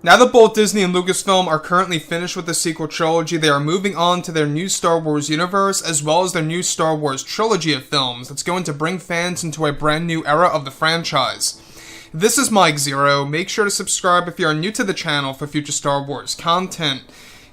Now that both Disney and Lucasfilm are currently finished with the sequel trilogy, they are moving on to their new Star Wars universe, as well as their new Star Wars trilogy of films that's going to bring fans into a brand new era of the franchise. This is Mike Zero. Make sure to subscribe if you are new to the channel for future Star Wars content.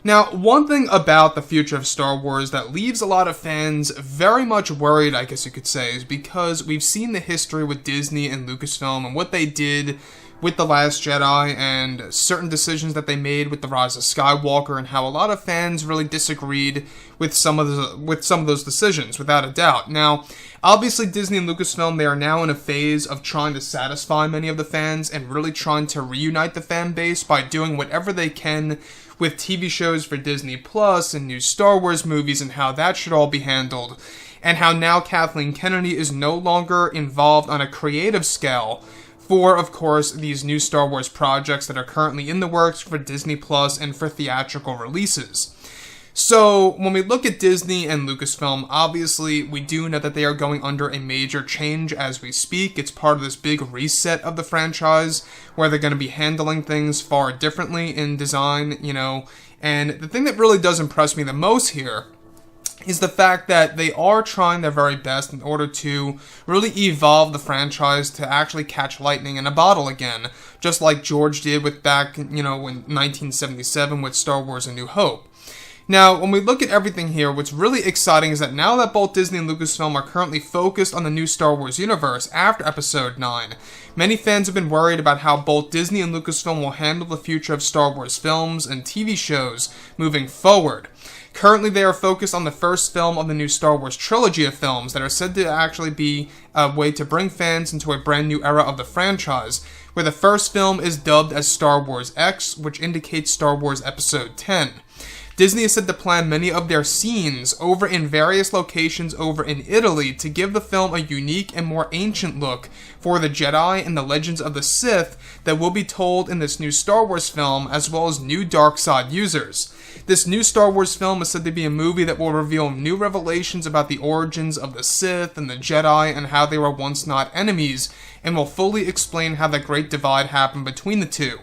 Now, one thing about the future of Star Wars that leaves a lot of fans very much worried, I guess you could say, is because we've seen the history with Disney and Lucasfilm and what they did with The Last Jedi and certain decisions that they made with The Rise of Skywalker, and how a lot of fans really disagreed with some of those decisions, without a doubt. Now, obviously Disney and Lucasfilm, they are now in a phase of trying to satisfy many of the fans and really trying to reunite the fan base by doing whatever they can with TV shows for Disney Plus and new Star Wars movies, and how that should all be handled, and how now Kathleen Kennedy is no longer involved on a creative scale for, of course, these new Star Wars projects that are currently in the works for Disney Plus and for theatrical releases. So, when we look at Disney and Lucasfilm, obviously, we do know that they are going under a major change as we speak. It's part of this big reset of the franchise, where they're going to be handling things far differently in design, and the thing that really does impress me the most here is the fact that they are trying their very best in order to really evolve the franchise to actually catch lightning in a bottle again, just like George did with back, in 1977 with Star Wars A New Hope. Now, when we look at everything here, what's really exciting is that now that both Disney and Lucasfilm are currently focused on the new Star Wars universe after Episode 9, many fans have been worried about how both Disney and Lucasfilm will handle the future of Star Wars films and TV shows moving forward. Currently, they are focused on the first film of the new Star Wars trilogy of films that are said to actually be a way to bring fans into a brand new era of the franchise, where the first film is dubbed as Star Wars X, which indicates Star Wars Episode 10. Disney is said to plan many of their scenes over in various locations over in Italy to give the film a unique and more ancient look for the Jedi and the Legends of the Sith that will be told in this new Star Wars film, as well as new dark side users. This new Star Wars film is said to be a movie that will reveal new revelations about the origins of the Sith and the Jedi and how they were once not enemies, and will fully explain how the Great Divide happened between the two.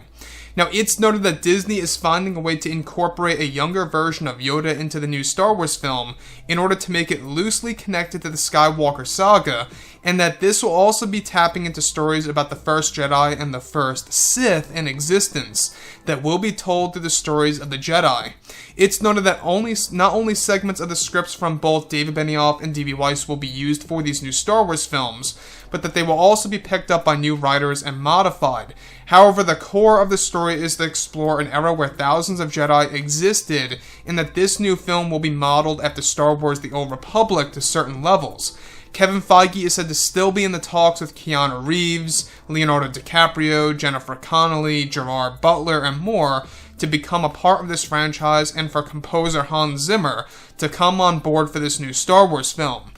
Now, it's noted that Disney is finding a way to incorporate a younger version of Yoda into the new Star Wars film in order to make it loosely connected to the Skywalker saga, and that this will also be tapping into stories about the first Jedi and the first Sith in existence that will be told through the stories of the Jedi. It's noted that not only segments of the scripts from both David Benioff and D.B. Weiss will be used for these new Star Wars films, but that they will also be picked up by new writers and modified. However, the core of the story is to explore an era where thousands of Jedi existed, and that this new film will be modeled after Star Wars The Old Republic to certain levels. Kevin Feige is said to still be in the talks with Keanu Reeves, Leonardo DiCaprio, Jennifer Connelly, Gerard Butler, and more to become a part of this franchise, and for composer Hans Zimmer to come on board for this new Star Wars film.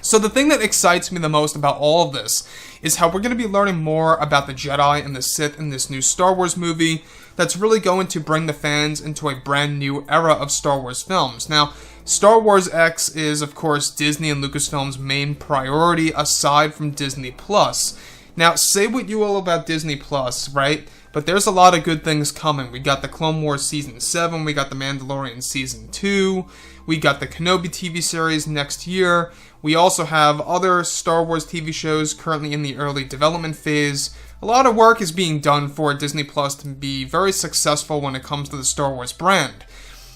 So the thing that excites me the most about all of this is how we're going to be learning more about the Jedi and the Sith in this new Star Wars movie that's really going to bring the fans into a brand new era of Star Wars films. Now, Star Wars X is, of course, Disney and Lucasfilm's main priority aside from Disney Plus. Now, say what you will about Disney Plus, right? But there's a lot of good things coming. We got the Clone Wars Season 7, we got the Mandalorian Season 2, we got the Kenobi TV series next year. We also have other Star Wars TV shows currently in the early development phase. A lot of work is being done for Disney Plus to be very successful when it comes to the Star Wars brand.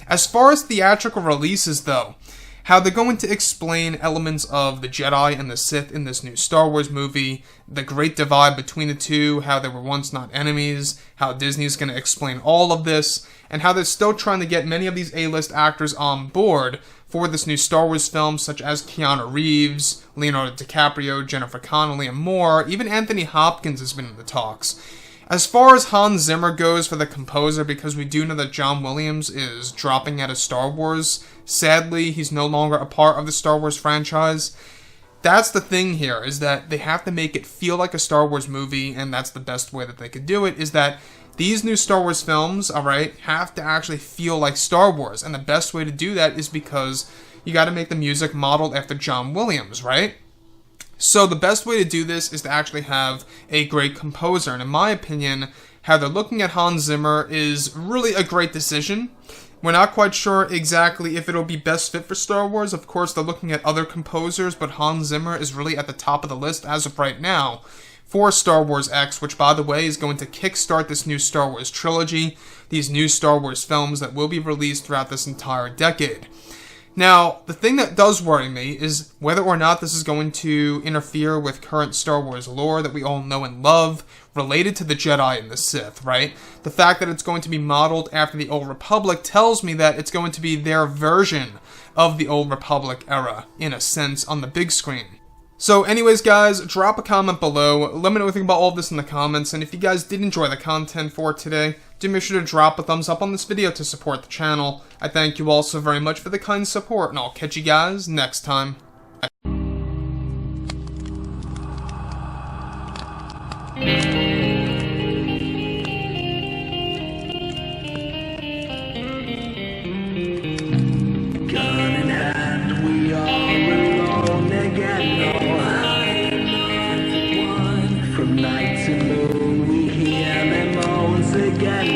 As far as theatrical releases, though, how they're going to explain elements of the Jedi and the Sith in this new Star Wars movie, the Great Divide between the two, how they were once not enemies, how Disney's going to explain all of this, and how they're still trying to get many of these A-list actors on board for this new Star Wars film, such as Keanu Reeves, Leonardo DiCaprio, Jennifer Connelly, and more. Even Anthony Hopkins has been in the talks. As far as Hans Zimmer goes for the composer, because we do know that John Williams is dropping out of Star Wars, sadly, he's no longer a part of the Star Wars franchise. That's the thing here, is that they have to make it feel like a Star Wars movie, and that's the best way that they could do it, is that these new Star Wars films, alright, have to actually feel like Star Wars, and the best way to do that is because you gotta make the music modeled after John Williams, right? So the best way to do this is to actually have a great composer, and in my opinion, how they're looking at Hans Zimmer is really a great decision. We're not quite sure exactly if it'll be best fit for Star Wars. Of course, they're looking at other composers, but Hans Zimmer is really at the top of the list as of right now for Star Wars X, which, by the way, is going to kickstart this new Star Wars trilogy, these new Star Wars films that will be released throughout this entire decade. Now, the thing that does worry me is whether or not this is going to interfere with current Star Wars lore that we all know and love, related to the Jedi and the Sith, right? The fact that it's going to be modeled after the Old Republic tells me that it's going to be their version of the Old Republic era, in a sense, on the big screen. So anyways, guys, drop a comment below, let me know what you think about all of this in the comments, and if you guys did enjoy the content for today, do make sure to drop a thumbs up on this video to support the channel. I thank you all so very much for the kind support, and I'll catch you guys next time. From night to moon, we hear them moans again.